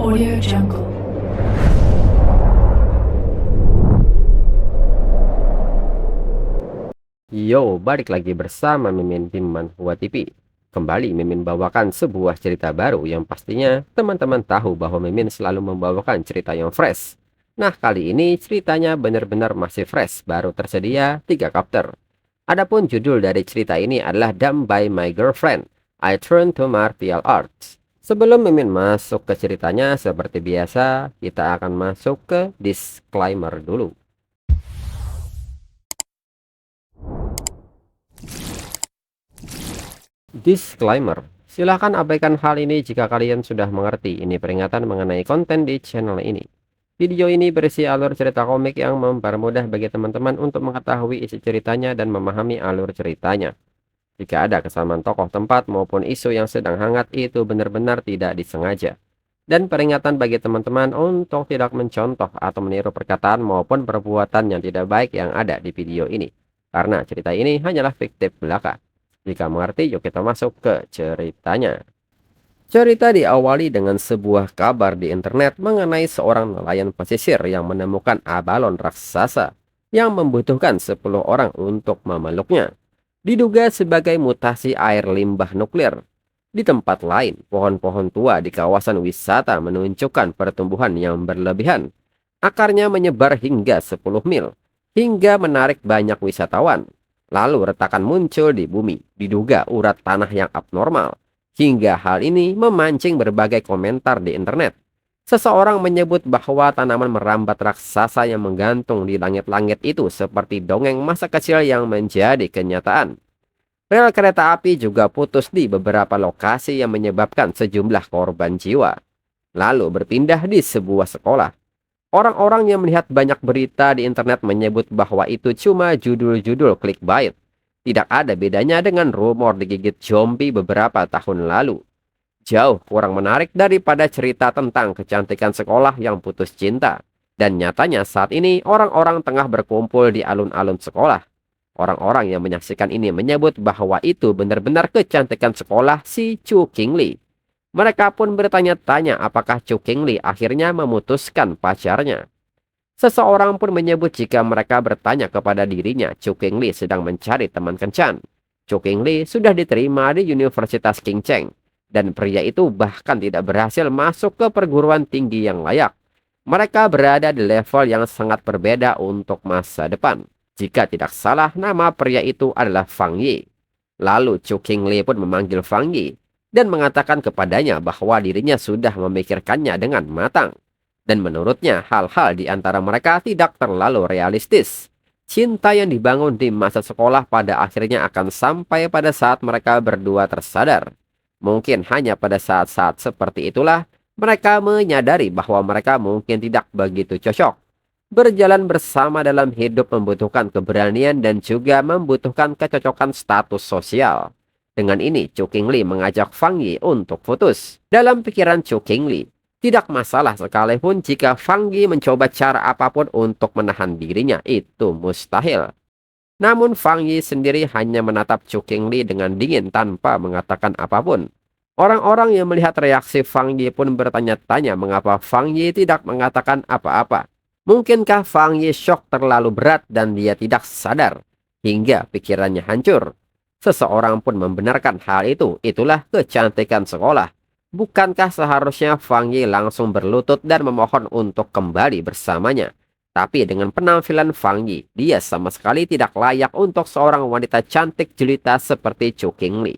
Audio Jungle. Yo, balik lagi bersama Mimin di Manhwa TV. Kembali Mimin bawakan sebuah cerita baru yang pastinya teman-teman tahu bahwa Mimin selalu membawakan cerita yang fresh. Nah, kali ini ceritanya benar-benar masih fresh, baru tersedia 3 chapter. Adapun judul dari cerita ini adalah Dumb by My Girlfriend, I Turn to Martial Arts. Sebelum Mimin masuk ke ceritanya, seperti biasa, kita akan masuk ke disclaimer dulu. Disclaimer, silahkan abaikan hal ini jika kalian sudah mengerti. Ini peringatan mengenai konten di channel ini. Video ini berisi alur cerita komik yang mempermudah bagi teman-teman untuk mengetahui isi ceritanya dan memahami alur ceritanya. Jika ada kesamaan tokoh, tempat, maupun isu yang sedang hangat, itu benar-benar tidak disengaja. Dan peringatan bagi teman-teman untuk tidak mencontoh atau meniru perkataan maupun perbuatan yang tidak baik yang ada di video ini. Karena cerita ini hanyalah fiktif belaka. Jika mengerti, yuk kita masuk ke ceritanya. Cerita diawali dengan sebuah kabar di internet mengenai seorang nelayan pesisir yang menemukan abalon raksasa yang membutuhkan 10 orang untuk memeluknya. Diduga sebagai mutasi air limbah nuklir. Di tempat lain, pohon-pohon tua di kawasan wisata menunjukkan pertumbuhan yang berlebihan. Akarnya menyebar hingga 10 mil, hingga menarik banyak wisatawan. Lalu retakan muncul di bumi, diduga urat tanah yang abnormal. Hingga hal ini memancing berbagai komentar di internet. Seseorang menyebut bahwa tanaman merambat raksasa yang menggantung di langit-langit itu seperti dongeng masa kecil yang menjadi kenyataan. Rel kereta api juga putus di beberapa lokasi yang menyebabkan sejumlah korban jiwa. Lalu berpindah di sebuah sekolah. Orang-orang yang melihat banyak berita di internet menyebut bahwa itu cuma judul-judul clickbait. Tidak ada bedanya dengan rumor digigit zombie beberapa tahun lalu. Jauh kurang menarik daripada cerita tentang kecantikan sekolah yang putus cinta. Dan nyatanya saat ini orang-orang tengah berkumpul di alun-alun sekolah. Orang-orang yang menyaksikan ini menyebut bahwa itu benar-benar kecantikan sekolah si Chu Qingli. Mereka pun bertanya-tanya apakah Chu Qingli akhirnya memutuskan pacarnya. Seseorang pun menyebut jika mereka bertanya kepada dirinya, Chu Qingli sedang mencari teman kencan. Chu Qingli sudah diterima di Universitas Qingcheng. Dan pria itu bahkan tidak berhasil masuk ke perguruan tinggi yang layak. Mereka berada di level yang sangat berbeda untuk masa depan. Jika tidak salah, nama pria itu adalah Fang Yi. Lalu Chu Qingli pun memanggil Fang Yi dan mengatakan kepadanya bahwa dirinya sudah memikirkannya dengan matang. Dan menurutnya hal-hal di antara mereka tidak terlalu realistis. Cinta yang dibangun di masa sekolah pada akhirnya akan sampai pada saat mereka berdua tersadar. Mungkin hanya pada saat-saat seperti itulah mereka menyadari bahwa mereka mungkin tidak begitu cocok. Berjalan bersama dalam hidup membutuhkan keberanian dan juga membutuhkan kecocokan status sosial. Dengan ini, Chu Qingli mengajak Fang Yi untuk putus. Dalam pikiran Chu Qingli, tidak masalah sekalipun jika Fang Yi mencoba cara apapun untuk menahan dirinya, itu mustahil. Namun Fang Yi sendiri hanya menatap Chu Qingli dengan dingin tanpa mengatakan apapun. Orang-orang yang melihat reaksi Fang Yi pun bertanya-tanya mengapa Fang Yi tidak mengatakan apa-apa. Mungkinkah Fang Yi shock terlalu berat dan dia tidak sadar, hingga pikirannya hancur. Seseorang pun membenarkan hal itu, itulah kecantikan sekolah. Bukankah seharusnya Fang Yi langsung berlutut dan memohon untuk kembali bersamanya? Tapi dengan penampilan Fang Yi, dia sama sekali tidak layak untuk seorang wanita cantik jelita seperti Chu Qingli.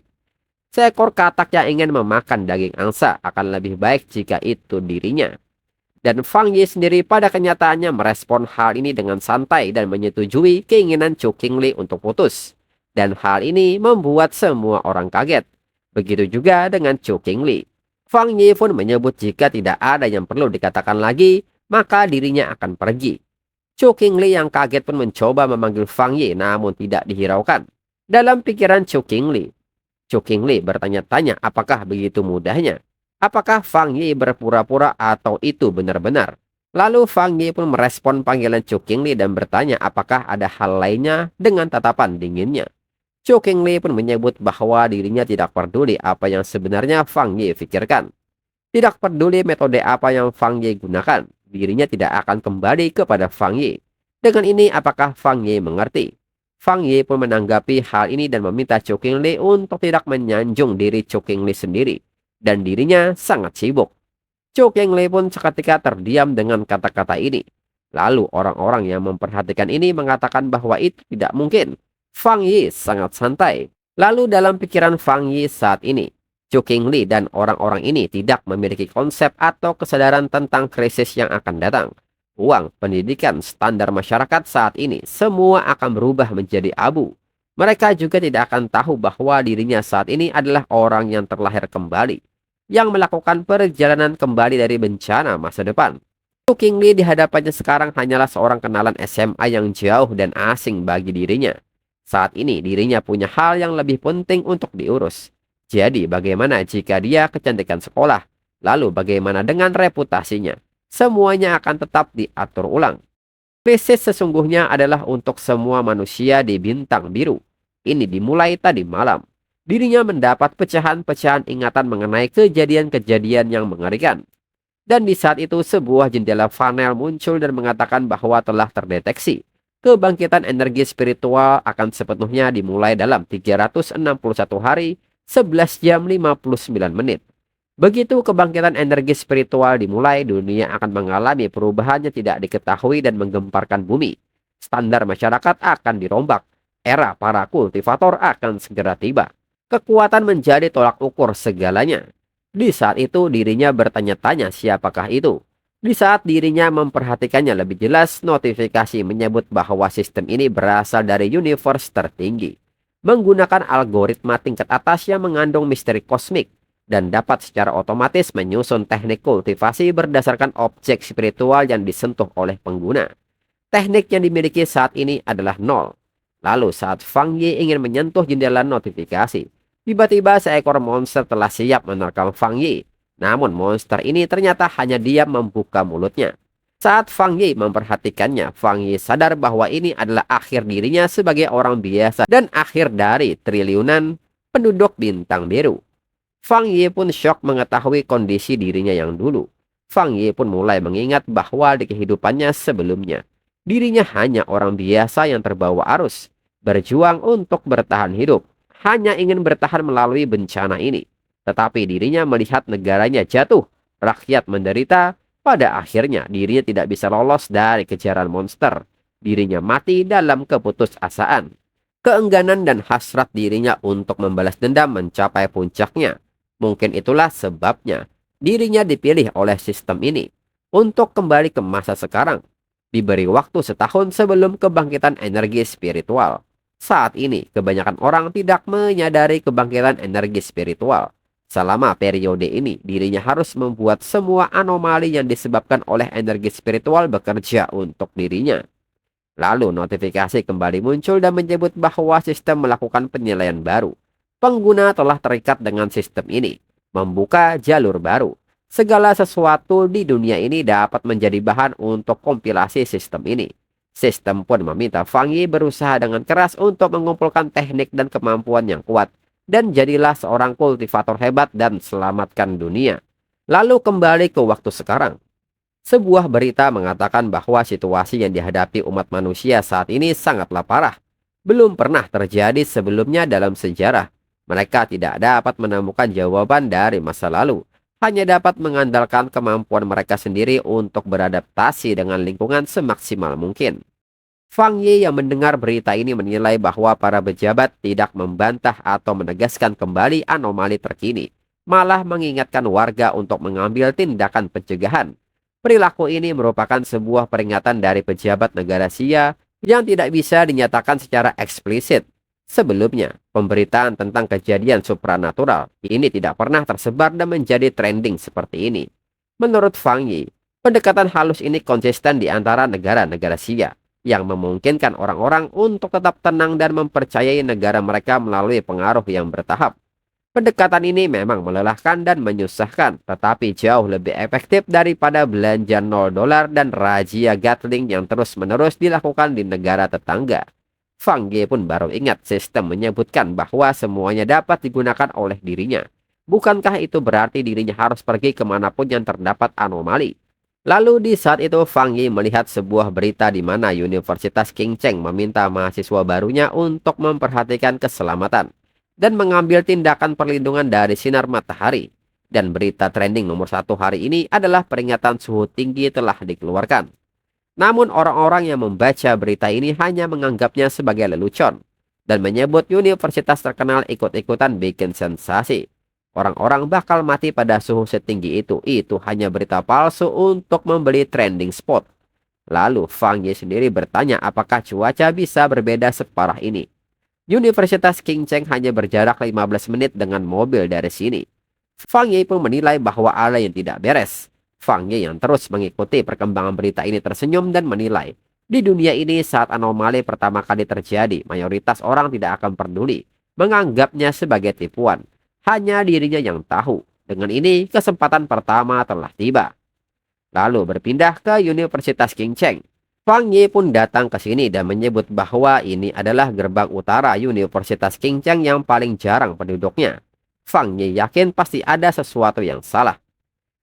Seekor katak yang ingin memakan daging angsa akan lebih baik jika itu dirinya. Dan Fang Yi sendiri pada kenyataannya merespon hal ini dengan santai dan menyetujui keinginan Chu Qingli untuk putus. Dan hal ini membuat semua orang kaget. Begitu juga dengan Chu Qingli. Fang Yi pun menyebut jika tidak ada yang perlu dikatakan lagi, maka dirinya akan pergi. Chu Qingli yang kaget pun mencoba memanggil Fang Yi namun tidak dihiraukan. Dalam pikiran Chu Qingli bertanya-tanya apakah begitu mudahnya. Apakah Fang Yi berpura-pura atau itu benar-benar? Lalu Fang Yi pun merespon panggilan Chu Qingli dan bertanya apakah ada hal lainnya dengan tatapan dinginnya. Chu Qingli pun menyebut bahwa dirinya tidak peduli apa yang sebenarnya Fang Yi pikirkan. Tidak peduli metode apa yang Fang Ye gunakan, dirinya tidak akan kembali kepada Fang Ye. Dengan ini, apakah Fang Ye mengerti? Fang Ye pun menanggapi hal ini dan meminta Chu Qingli untuk tidak menyanjung diri Chu Qingli sendiri. Dan dirinya sangat sibuk. Chu Qingli pun seketika terdiam dengan kata-kata ini. Lalu orang-orang yang memperhatikan ini mengatakan bahwa itu tidak mungkin. Fang Yi sangat santai. Lalu dalam pikiran Fang Yi saat ini, Chu Qingli dan orang-orang ini tidak memiliki konsep atau kesadaran tentang krisis yang akan datang. Uang, pendidikan, standar masyarakat saat ini semua akan berubah menjadi abu. Mereka juga tidak akan tahu bahwa dirinya saat ini adalah orang yang terlahir kembali, yang melakukan perjalanan kembali dari bencana masa depan. Chu Qingli di hadapannya sekarang hanyalah seorang kenalan SMA yang jauh dan asing bagi dirinya. Saat ini dirinya punya hal yang lebih penting untuk diurus. Jadi bagaimana jika dia kecantikan sekolah? Lalu bagaimana dengan reputasinya? Semuanya akan tetap diatur ulang. Krisis sesungguhnya adalah untuk semua manusia di bintang biru. Ini dimulai tadi malam. Dirinya mendapat pecahan-pecahan ingatan mengenai kejadian-kejadian yang mengerikan. Dan di saat itu sebuah jendela panel muncul dan mengatakan bahwa telah terdeteksi. Kebangkitan energi spiritual akan sepenuhnya dimulai dalam 361 hari, 11 jam 59 menit. Begitu kebangkitan energi spiritual dimulai, dunia akan mengalami perubahan yang tidak diketahui dan menggemparkan bumi. Standar masyarakat akan dirombak. Era para kultivator akan segera tiba. Kekuatan menjadi tolak ukur segalanya. Di saat itu dirinya bertanya-tanya siapakah itu. Di saat dirinya memperhatikannya lebih jelas, notifikasi menyebut bahwa sistem ini berasal dari universe tertinggi. Menggunakan algoritma tingkat atas yang mengandung misteri kosmik. Dan dapat secara otomatis menyusun teknik kultivasi berdasarkan objek spiritual yang disentuh oleh pengguna. Teknik yang dimiliki saat ini adalah 0. Lalu saat Fang Yi ingin menyentuh jendela notifikasi, tiba-tiba seekor monster telah siap menerkam Fang Yi. Namun monster ini ternyata hanya diam membuka mulutnya. Saat Fang Yi memperhatikannya, Fang Yi sadar bahwa ini adalah akhir dirinya sebagai orang biasa dan akhir dari triliunan penduduk bintang biru. Fang Yi pun syok mengetahui kondisi dirinya yang dulu. Fang Yi pun mulai mengingat bahwa di kehidupannya sebelumnya, dirinya hanya orang biasa yang terbawa arus, berjuang untuk bertahan hidup, hanya ingin bertahan melalui bencana ini. Tetapi dirinya melihat negaranya jatuh, rakyat menderita, pada akhirnya dirinya tidak bisa lolos dari kejaran monster. Dirinya mati dalam keputusasaan. Keengganan dan hasrat dirinya untuk membalas dendam mencapai puncaknya. Mungkin itulah sebabnya dirinya dipilih oleh sistem ini untuk kembali ke masa sekarang. Diberi waktu setahun sebelum kebangkitan energi spiritual. Saat ini kebanyakan orang tidak menyadari kebangkitan energi spiritual. Selama periode ini dirinya harus membuat semua anomali yang disebabkan oleh energi spiritual bekerja untuk dirinya. Lalu notifikasi kembali muncul dan menyebut bahwa sistem melakukan penilaian baru. Pengguna telah terikat dengan sistem ini, membuka jalur baru. Segala sesuatu di dunia ini dapat menjadi bahan untuk kompilasi sistem ini. Sistem pun meminta Fang Yi berusaha dengan keras untuk mengumpulkan teknik dan kemampuan yang kuat. Dan jadilah seorang kultivator hebat dan selamatkan dunia. Lalu kembali ke waktu sekarang. Sebuah berita mengatakan bahwa situasi yang dihadapi umat manusia saat ini sangatlah parah. Belum pernah terjadi sebelumnya dalam sejarah. Mereka tidak dapat menemukan jawaban dari masa lalu. Hanya dapat mengandalkan kemampuan mereka sendiri untuk beradaptasi dengan lingkungan semaksimal mungkin. Fang Yi yang mendengar berita ini menilai bahwa para pejabat tidak membantah atau menegaskan kembali anomali terkini. Malah mengingatkan warga untuk mengambil tindakan pencegahan. Perilaku ini merupakan sebuah peringatan dari pejabat negara Xia yang tidak bisa dinyatakan secara eksplisit. Sebelumnya, pemberitaan tentang kejadian supranatural ini tidak pernah tersebar dan menjadi trending seperti ini. Menurut Fang Yi, pendekatan halus ini konsisten di antara negara-negara Xia yang memungkinkan orang-orang untuk tetap tenang dan mempercayai negara mereka melalui pengaruh yang bertahap. Pendekatan ini memang melelahkan dan menyusahkan, tetapi jauh lebih efektif daripada belanja $0 dan razia Gatling yang terus-menerus dilakukan di negara tetangga. Fang Yi pun baru ingat sistem menyebutkan bahwa semuanya dapat digunakan oleh dirinya. Bukankah itu berarti dirinya harus pergi kemanapun yang terdapat anomali? Lalu di saat itu Fang Yi melihat sebuah berita di mana Universitas Qingcheng meminta mahasiswa barunya untuk memperhatikan keselamatan dan mengambil tindakan perlindungan dari sinar matahari. Dan berita trending nomor 1 hari ini adalah peringatan suhu tinggi telah dikeluarkan. Namun orang-orang yang membaca berita ini hanya menganggapnya sebagai lelucon dan menyebut universitas terkenal ikut-ikutan bikin sensasi. Orang-orang bakal mati pada suhu setinggi itu. Itu hanya berita palsu untuk membeli trending spot. Lalu Fang Yi sendiri bertanya apakah cuaca bisa berbeda separah ini. Universitas Qingcheng hanya berjarak 15 menit dengan mobil dari sini. Fang Yi pun menilai bahwa ada yang tidak beres. Fang Yi yang terus mengikuti perkembangan berita ini tersenyum dan menilai. Di dunia ini saat anomali pertama kali terjadi, mayoritas orang tidak akan peduli, menganggapnya sebagai tipuan. Hanya dirinya yang tahu. Dengan ini, kesempatan pertama telah tiba. Lalu berpindah ke Universitas Qingcheng. Fang Yi pun datang ke sini dan menyebut bahwa ini adalah gerbang utara Universitas Qingcheng yang paling jarang penduduknya. Fang Yi yakin pasti ada sesuatu yang salah.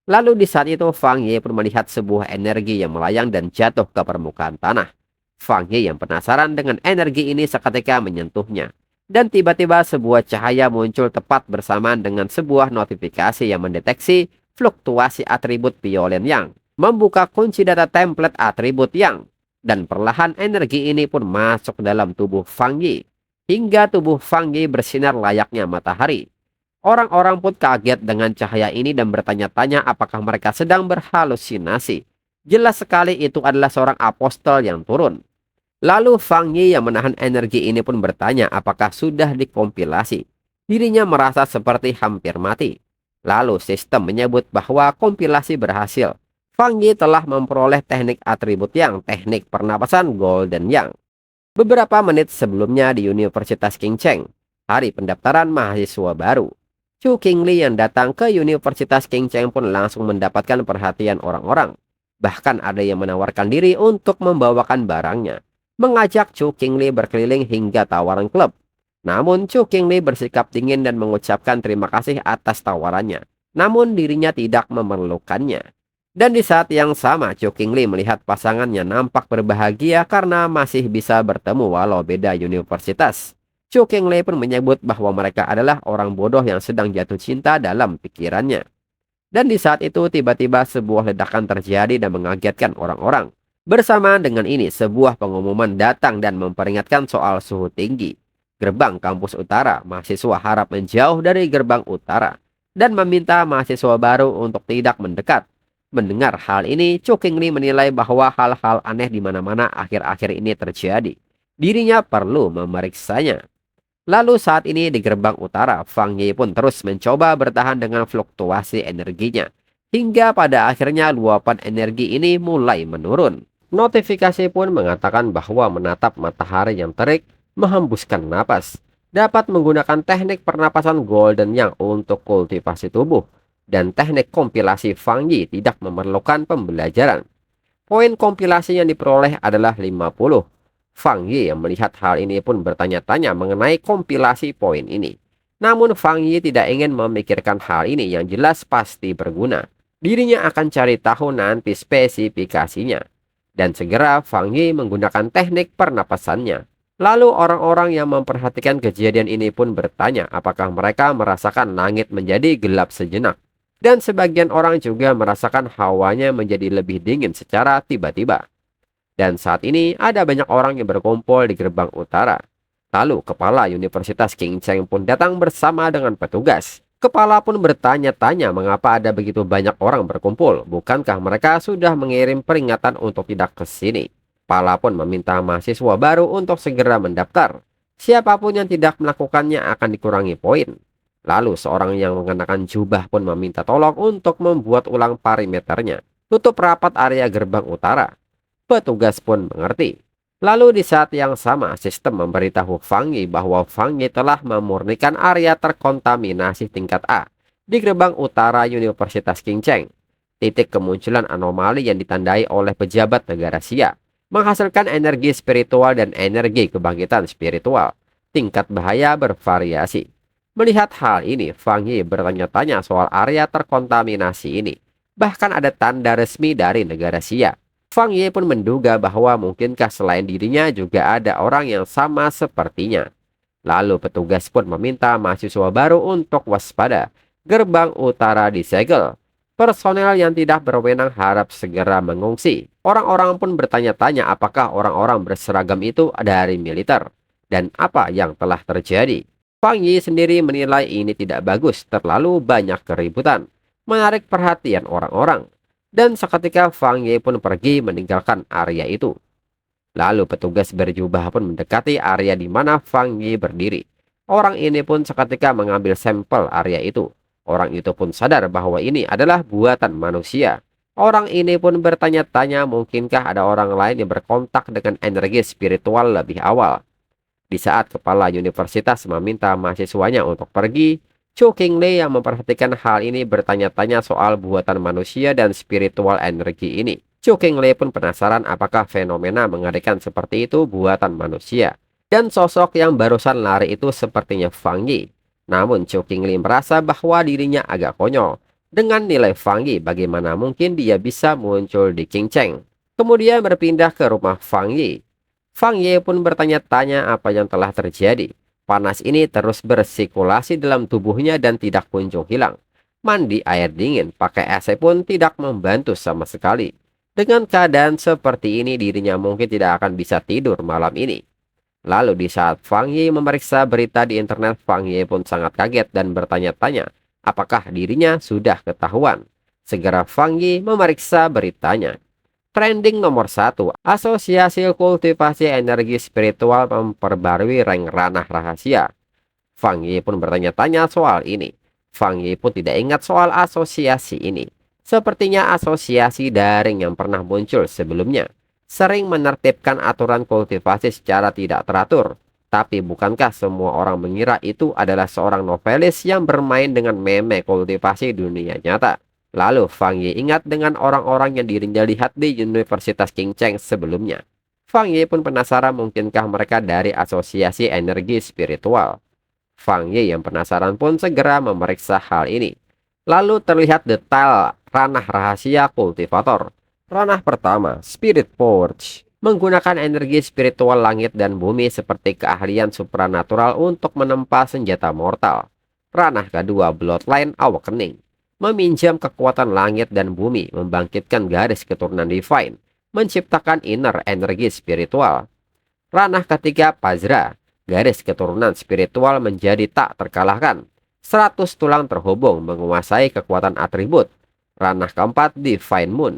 Lalu di saat itu Fang Yi pun melihat sebuah energi yang melayang dan jatuh ke permukaan tanah. Fang Yi yang penasaran dengan energi ini seketika menyentuhnya. Dan tiba-tiba sebuah cahaya muncul tepat bersamaan dengan sebuah notifikasi yang mendeteksi fluktuasi atribut Violen Yang. Membuka kunci data template atribut Yang. Dan perlahan energi ini pun masuk dalam tubuh Fang Yi. Hingga tubuh Fang Yi bersinar layaknya matahari. Orang-orang pun kaget dengan cahaya ini dan bertanya-tanya apakah mereka sedang berhalusinasi. Jelas sekali itu adalah seorang apostol yang turun. Lalu Fang Yi yang menahan energi ini pun bertanya apakah sudah dikompilasi. Dirinya merasa seperti hampir mati. Lalu sistem menyebut bahwa kompilasi berhasil. Fang Yi telah memperoleh teknik atribut Yang, teknik pernapasan Golden Yang. Beberapa menit sebelumnya di Universitas Qingcheng, hari pendaftaran mahasiswa baru. Chu Qingli yang datang ke Universitas Qingcheng pun langsung mendapatkan perhatian orang-orang. Bahkan ada yang menawarkan diri untuk membawakan barangnya. Mengajak Chu Qingli berkeliling hingga tawaran klub. Namun Chu Qingli bersikap dingin dan mengucapkan terima kasih atas tawarannya. Namun dirinya tidak memerlukannya. Dan di saat yang sama Chu Qingli melihat pasangannya nampak berbahagia karena masih bisa bertemu walau beda universitas. Chu Qingli pun menyebut bahwa mereka adalah orang bodoh yang sedang jatuh cinta dalam pikirannya. Dan di saat itu tiba-tiba sebuah ledakan terjadi dan mengagetkan orang-orang. Bersamaan dengan ini, sebuah pengumuman datang dan memperingatkan soal suhu tinggi. Gerbang kampus utara, mahasiswa harap menjauh dari gerbang utara. Dan meminta mahasiswa baru untuk tidak mendekat. Mendengar hal ini, Chu Qingli menilai bahwa hal-hal aneh di mana-mana akhir-akhir ini terjadi. Dirinya perlu memeriksanya. Lalu saat ini di gerbang utara, Fang Yi pun terus mencoba bertahan dengan fluktuasi energinya. Hingga pada akhirnya luapan energi ini mulai menurun. Notifikasi pun mengatakan bahwa menatap matahari yang terik, menghembuskan napas, dapat menggunakan teknik pernapasan Golden Yang untuk kultivasi tubuh, dan teknik kompilasi Fang Yi tidak memerlukan pembelajaran. Poin kompilasi yang diperoleh adalah 50. Fang Yi yang melihat hal ini pun bertanya-tanya mengenai kompilasi poin ini. Namun Fang Yi tidak ingin memikirkan hal ini yang jelas pasti berguna. Dirinya akan cari tahu nanti spesifikasinya. Dan segera Fang Yi menggunakan teknik pernapasannya. Lalu orang-orang yang memperhatikan kejadian ini pun bertanya apakah mereka merasakan langit menjadi gelap sejenak. Dan sebagian orang juga merasakan hawanya menjadi lebih dingin secara tiba-tiba. Dan saat ini ada banyak orang yang berkumpul di gerbang utara. Lalu kepala Universitas Qingcheng pun datang bersama dengan petugas. Kepala pun bertanya-tanya mengapa ada begitu banyak orang berkumpul. Bukankah mereka sudah mengirim peringatan untuk tidak ke sini? Kepala pun meminta mahasiswa baru untuk segera mendaftar. Siapapun yang tidak melakukannya akan dikurangi poin. Lalu seorang yang mengenakan jubah pun meminta tolong untuk membuat ulang perimeternya. Tutup rapat area gerbang utara. Petugas pun mengerti. Lalu di saat yang sama, sistem memberitahu Fang Yi bahwa Fang Yi telah memurnikan area terkontaminasi tingkat A di gerbang utara Universitas Qingcheng. Titik kemunculan anomali yang ditandai oleh pejabat negara Xia, menghasilkan energi spiritual dan energi kebangkitan spiritual. Tingkat bahaya bervariasi. Melihat hal ini, Fang Yi bertanya-tanya soal area terkontaminasi ini. Bahkan ada tanda resmi dari negara Xia. Fang Yi pun menduga bahwa mungkinkah selain dirinya juga ada orang yang sama sepertinya. Lalu petugas pun meminta mahasiswa baru untuk waspada. Gerbang utara disegel. Personel yang tidak berwenang harap segera mengungsi. Orang-orang pun bertanya-tanya apakah orang-orang berseragam itu dari militer. Dan apa yang telah terjadi. Fang Yi sendiri menilai ini tidak bagus, terlalu banyak keributan. Menarik perhatian orang-orang. Dan seketika Fang Yi pun pergi meninggalkan area itu. Lalu petugas berjubah pun mendekati area di mana Fang Yi berdiri. Orang ini pun seketika mengambil sampel area itu. Orang itu pun sadar bahwa ini adalah buatan manusia. Orang ini pun bertanya-tanya mungkinkah ada orang lain yang berkontak dengan energi spiritual lebih awal. Di saat kepala universitas meminta mahasiswanya untuk pergi, Chu Qinglei yang memperhatikan hal ini bertanya-tanya soal buatan manusia dan spiritual energi ini. Chu Qinglei pun penasaran apakah fenomena mengerikan seperti itu buatan manusia. Dan sosok yang barusan lari itu sepertinya Fang Yi. Namun Chu Qinglei merasa bahwa dirinya agak konyol. Dengan nilai Fang Yi, bagaimana mungkin dia bisa muncul di Qingcheng. Kemudian berpindah ke rumah Fang Yi. Fang Yi pun bertanya-tanya apa yang telah terjadi. Panas ini terus bersirkulasi dalam tubuhnya dan tidak kunjung hilang. Mandi air dingin pakai AC pun tidak membantu sama sekali. Dengan keadaan seperti ini dirinya mungkin tidak akan bisa tidur malam ini. Lalu di saat Fang Yi memeriksa berita di internet, Fang Yi pun sangat kaget dan bertanya-tanya apakah dirinya sudah ketahuan. Segera Fang Yi memeriksa beritanya. Trending nomor 1, Asosiasi Kultivasi Energi Spiritual memperbarui rank ranah rahasia. Fang Yi pun bertanya-tanya soal ini. Fang Yi pun tidak ingat soal asosiasi ini. Sepertinya asosiasi daring yang pernah muncul sebelumnya. Sering menertibkan aturan kultivasi secara tidak teratur. Tapi bukankah semua orang mengira itu adalah seorang novelis yang bermain dengan meme kultivasi dunia nyata? Lalu Fang Yi ingat dengan orang-orang yang dirinya lihat di Universitas Qingcheng sebelumnya. Fang Yi pun penasaran mungkinkah mereka dari asosiasi energi spiritual. Fang Yi yang penasaran pun segera memeriksa hal ini. Lalu terlihat detail ranah rahasia kultivator. Ranah pertama, Spirit Forge, menggunakan energi spiritual langit dan bumi seperti keahlian supranatural untuk menempa senjata mortal. Ranah kedua, Bloodline Awakening, meminjam kekuatan langit dan bumi, membangkitkan garis keturunan divine, menciptakan inner energi spiritual. Ranah ketiga, Pazra, garis keturunan spiritual menjadi tak terkalahkan. 100 tulang terhubung menguasai kekuatan atribut. Ranah keempat, Divine Moon,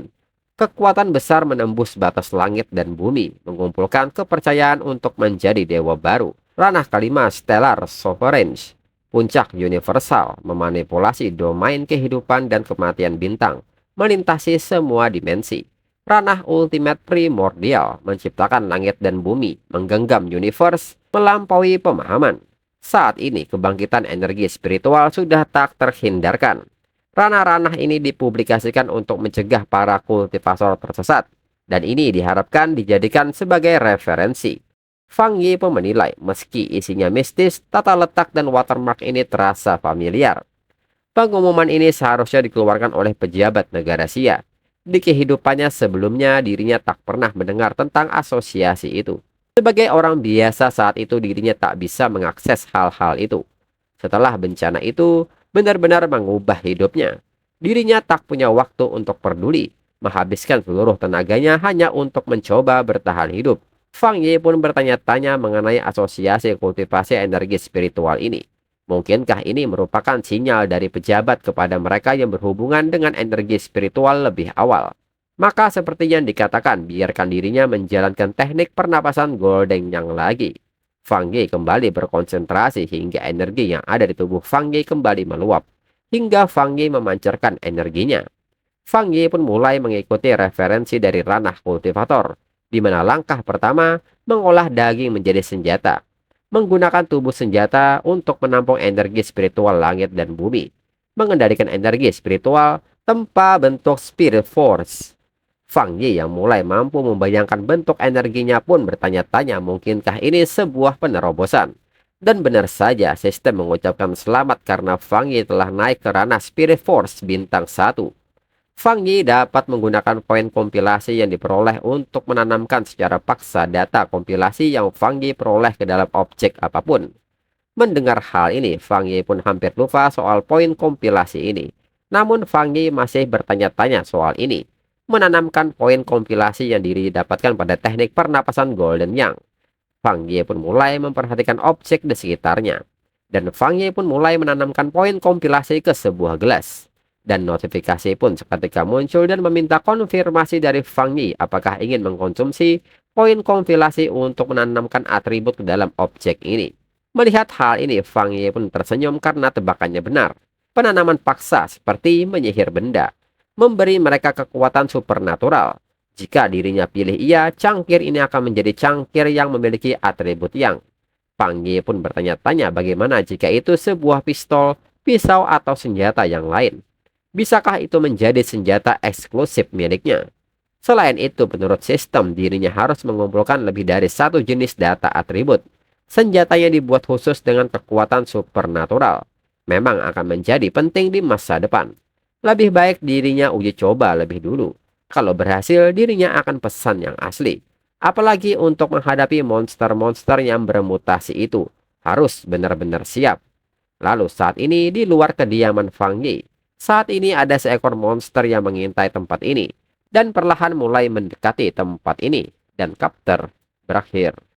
kekuatan besar menembus batas langit dan bumi, mengumpulkan kepercayaan untuk menjadi dewa baru. Ranah kelima, Stellar Sovereigns, puncak universal, memanipulasi domain kehidupan dan kematian bintang, melintasi semua dimensi. Ranah Ultimate Primordial, menciptakan langit dan bumi, menggenggam universe, melampaui pemahaman. Saat ini kebangkitan energi spiritual sudah tak terhindarkan. Ranah-ranah ini dipublikasikan untuk mencegah para kultivator tersesat, dan ini diharapkan dijadikan sebagai referensi. Fang Yi pun menilai, meski isinya mistis, tata letak dan watermark ini terasa familiar. Pengumuman ini seharusnya dikeluarkan oleh pejabat negara Xia. Di kehidupannya sebelumnya, dirinya tak pernah mendengar tentang asosiasi itu. Sebagai orang biasa saat itu, dirinya tak bisa mengakses hal-hal itu. Setelah bencana itu benar-benar mengubah hidupnya, dirinya tak punya waktu untuk peduli, menghabiskan seluruh tenaganya hanya untuk mencoba bertahan hidup. Fang Yi pun bertanya-tanya mengenai asosiasi kultivasi energi spiritual ini. Mungkinkah ini merupakan sinyal dari pejabat kepada mereka yang berhubungan dengan energi spiritual lebih awal? Maka seperti yang dikatakan, biarkan dirinya menjalankan teknik pernapasan Golden yang lagi. Fang Yi kembali berkonsentrasi hingga energi yang ada di tubuh Fang Yi kembali meluap, hingga Fang Yi memancarkan energinya. Fang Yi pun mulai mengikuti referensi dari ranah kultivator, di mana langkah pertama mengolah daging menjadi senjata, menggunakan tubuh senjata untuk menampung energi spiritual langit dan bumi, mengendalikan energi spiritual tanpa bentuk spirit force. Fang Yi yang mulai mampu membayangkan bentuk energinya pun bertanya-tanya mungkinkah ini sebuah penerobosan. Dan benar saja, sistem mengucapkan selamat karena Fang Yi telah naik ke ranah Spirit Force bintang 1. Fang Yi dapat menggunakan poin kompilasi yang diperoleh untuk menanamkan secara paksa data kompilasi yang Fang Yi peroleh ke dalam objek apapun. Mendengar hal ini, Fang Yi pun hampir lupa soal poin kompilasi ini. Namun Fang Yi masih bertanya-tanya soal ini. Menanamkan poin kompilasi yang didapatkan pada teknik pernapasan Golden Yang. Fang Ye pun mulai memperhatikan objek di sekitarnya. Dan Fang Ye pun mulai menanamkan poin kompilasi ke sebuah gelas. Dan notifikasi pun seketika muncul dan meminta konfirmasi dari Fang Yi apakah ingin mengkonsumsi poin kompilasi untuk menanamkan atribut ke dalam objek ini. Melihat hal ini, Fang Ye pun tersenyum karena tebakannya benar. Penanaman paksa seperti menyihir benda, memberi mereka kekuatan supernatural. Jika dirinya pilih iya, cangkir ini akan menjadi cangkir yang memiliki atribut yang. Fang Ye pun bertanya-tanya bagaimana jika itu sebuah pistol, pisau atau senjata yang lain. Bisakah itu menjadi senjata eksklusif miliknya? Selain itu, menurut sistem, dirinya harus mengumpulkan lebih dari satu jenis data atribut. Senjata yang dibuat khusus dengan kekuatan supernatural memang akan menjadi penting di masa depan. Lebih baik dirinya uji coba lebih dulu. Kalau berhasil, dirinya akan pesan yang asli. Apalagi untuk menghadapi monster-monster yang bermutasi itu. Harus benar-benar siap. Lalu saat ini di luar kediaman Fang Yi. Saat ini ada seekor monster yang mengintai tempat ini. Dan perlahan mulai mendekati tempat ini. Dan kapter berakhir.